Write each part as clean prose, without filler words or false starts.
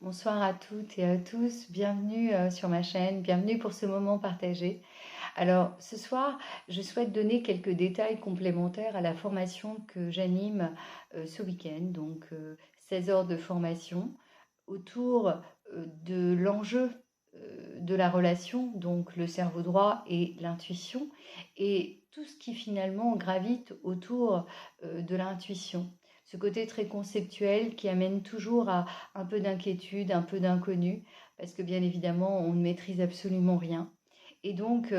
Bonsoir à toutes et à tous, bienvenue sur ma chaîne, bienvenue pour ce moment partagé. Alors ce soir, je souhaite donner quelques détails complémentaires à la formation que j'anime ce week-end, donc 16 heures de formation autour de l'enjeu de la relation, donc le cerveau droit et l'intuition, et tout ce qui finalement gravite autour de l'intuition. Ce côté très conceptuel qui amène toujours à un peu d'inquiétude, un peu d'inconnu, parce que bien évidemment, on ne maîtrise absolument rien. Et donc,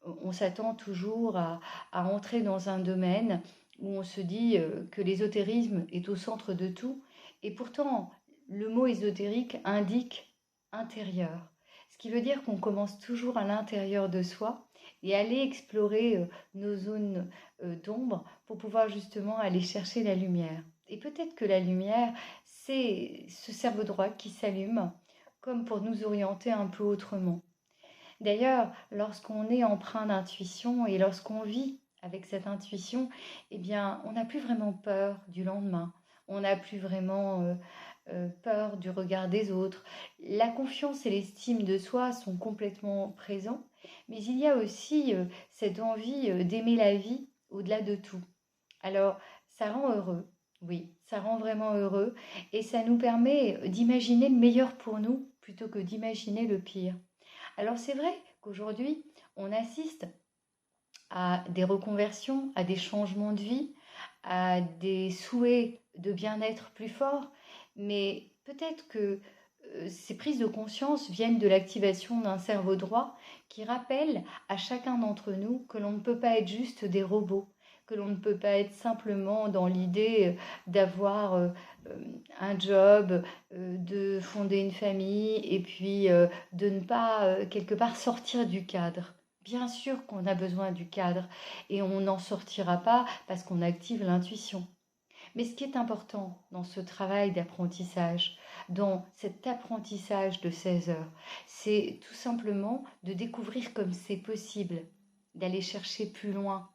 on s'attend toujours à entrer dans un domaine où on se dit que l'ésotérisme est au centre de tout. Et pourtant, le mot ésotérique indique intérieur. Ce qui veut dire qu'on commence toujours à l'intérieur de soi et aller explorer nos zones d'ombre pour pouvoir justement aller chercher la lumière. Et peut-être que la lumière, c'est ce cerveau droit qui s'allume comme pour nous orienter un peu autrement. D'ailleurs, lorsqu'on est empreint d'intuition et lorsqu'on vit avec cette intuition, eh bien, on n'a plus vraiment peur du lendemain. On n'a plus vraiment peur du regard des autres. La confiance et l'estime de soi sont complètement présents, mais il y a aussi cette envie d'aimer la vie au-delà de tout. Alors, ça rend heureux, oui, ça rend vraiment heureux et ça nous permet d'imaginer le meilleur pour nous plutôt que d'imaginer le pire. Alors c'est vrai qu'aujourd'hui, on assiste à des reconversions, à des changements de vie, à des souhaits de bien-être plus forts, mais peut-être que ces prises de conscience viennent de l'activation d'un cerveau droit qui rappelle à chacun d'entre nous que l'on ne peut pas être juste des robots, que l'on ne peut pas être simplement dans l'idée d'avoir un job, de fonder une famille et puis de ne pas quelque part sortir du cadre. Bien sûr qu'on a besoin du cadre et on n'en sortira pas parce qu'on active l'intuition. Mais ce qui est important dans ce travail d'apprentissage, dans cet apprentissage de 16 heures, c'est tout simplement de découvrir comme c'est possible, d'aller chercher plus loin.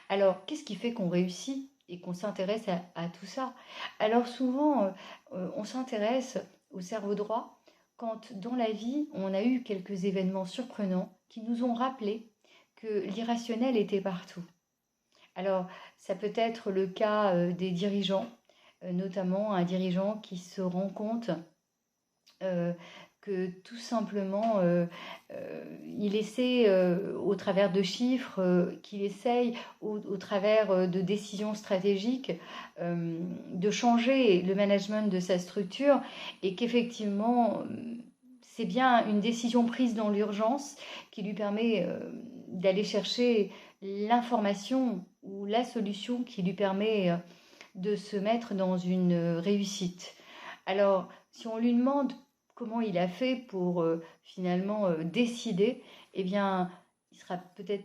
Alors, qu'est-ce qui fait qu'on réussit et qu'on s'intéresse à tout ça? Alors souvent, on s'intéresse au cerveau droit quand dans la vie, on a eu quelques événements surprenants qui nous ont rappelé que l'irrationnel était partout. Alors, ça peut être le cas des dirigeants, notamment un dirigeant qui se rend compte euh, que tout simplement, il essaie, au travers de chiffres, qu'il essaye, au travers de décisions stratégiques, de changer le management de sa structure et qu'effectivement, c'est bien une décision prise dans l'urgence qui lui permet d'aller chercher l'information ou la solution qui lui permet de se mettre dans une réussite. Alors, si on lui demande comment il a fait pour finalement décider, eh bien, il sera peut-être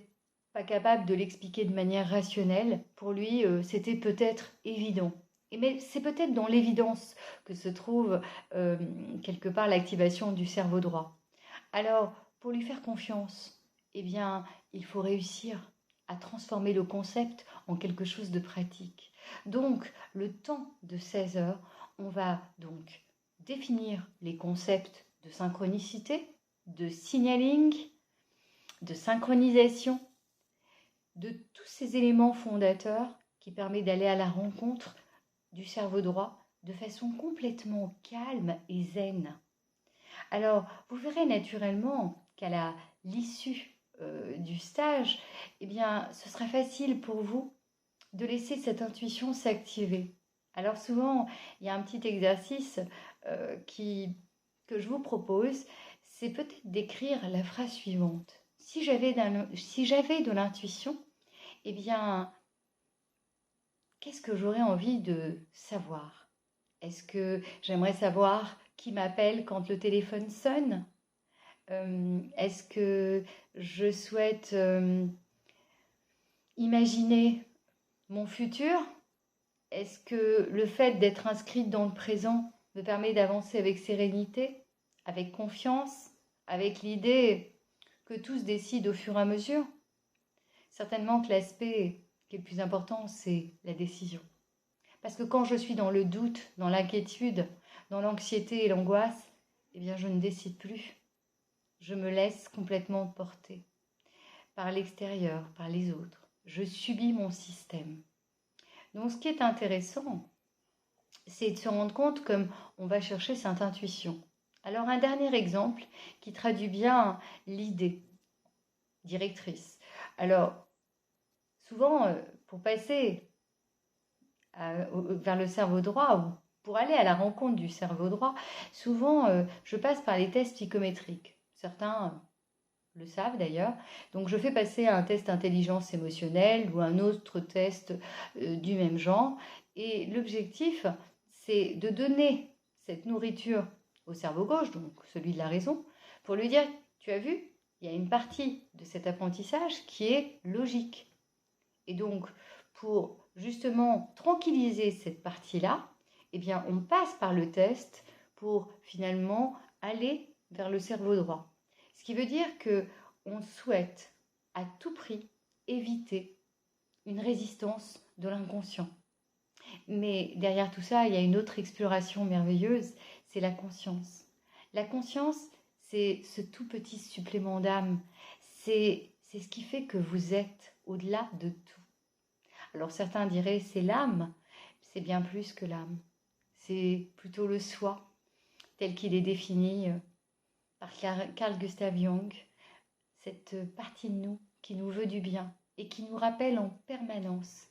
pas capable de l'expliquer de manière rationnelle. Pour lui, c'était peut-être évident. Mais c'est peut-être dans l'évidence que se trouve quelque part l'activation du cerveau droit. Alors, pour lui faire confiance, eh bien, il faut réussir à transformer le concept en quelque chose de pratique. Donc, le temps de 16 heures, on va donc définir les concepts de synchronicité, de signaling, de synchronisation, de tous ces éléments fondateurs qui permettent d'aller à la rencontre du cerveau droit de façon complètement calme et zen. Alors, vous verrez naturellement qu'à l'issue du stage, eh bien, ce sera facile pour vous de laisser cette intuition s'activer. Alors souvent, il y a un petit exercice que je vous propose, c'est peut-être d'écrire la phrase suivante. Si j'avais de l'intuition, eh bien, qu'est-ce que j'aurais envie de savoir? Est-ce que j'aimerais savoir qui m'appelle quand le téléphone sonne? Est-ce que je souhaite imaginer mon futur? Est-ce que le fait d'être inscrite dans le présent me permet d'avancer avec sérénité, avec confiance, avec l'idée que tout se décide au fur et à mesure? Certainement que l'aspect qui est le plus important, c'est la décision. Parce que quand je suis dans le doute, dans l'inquiétude, dans l'anxiété et l'angoisse, eh bien je ne décide plus. Je me laisse complètement porter par l'extérieur, par les autres. Je subis mon système. Donc ce qui est intéressant, c'est de se rendre compte comme on va chercher cette intuition. Alors un dernier exemple qui traduit bien l'idée directrice. Alors souvent, pour passer vers le cerveau droit ou pour aller à la rencontre du cerveau droit, souvent je passe par les tests psychométriques. Certains le savent d'ailleurs. Donc je fais passer un test intelligence émotionnelle ou un autre test du même genre. Et l'objectif, c'est de donner cette nourriture au cerveau gauche, donc celui de la raison, pour lui dire, tu as vu, il y a une partie de cet apprentissage qui est logique. Et donc, pour justement tranquilliser cette partie-là, eh bien, on passe par le test pour finalement aller vers le cerveau droit. Ce qui veut dire qu'on souhaite à tout prix éviter une résistance de l'inconscient. Mais derrière tout ça, il y a une autre exploration merveilleuse, c'est la conscience. La conscience, c'est ce tout petit supplément d'âme. C'est ce qui fait que vous êtes au-delà de tout. Alors certains diraient c'est l'âme, c'est bien plus que l'âme. C'est plutôt le soi, tel qu'il est défini par Carl Gustav Jung, cette partie de nous qui nous veut du bien et qui nous rappelle en permanence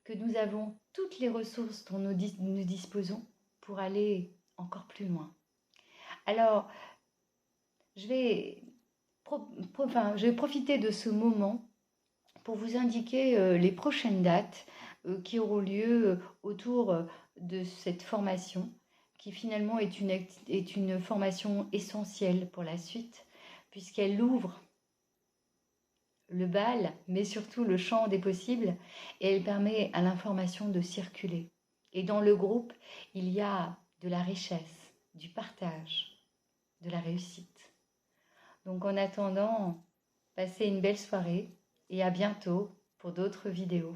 que nous avons toutes les ressources dont nous disposons pour aller encore plus loin. Alors, je vais profiter de ce moment pour vous indiquer les prochaines dates qui auront lieu autour de cette formation, qui finalement est une formation essentielle pour la suite, puisqu'elle ouvre le bal, mais surtout le champ des possibles, et elle permet à l'information de circuler. Et dans le groupe, il y a de la richesse, du partage, de la réussite. Donc en attendant, passez une belle soirée et à bientôt pour d'autres vidéos.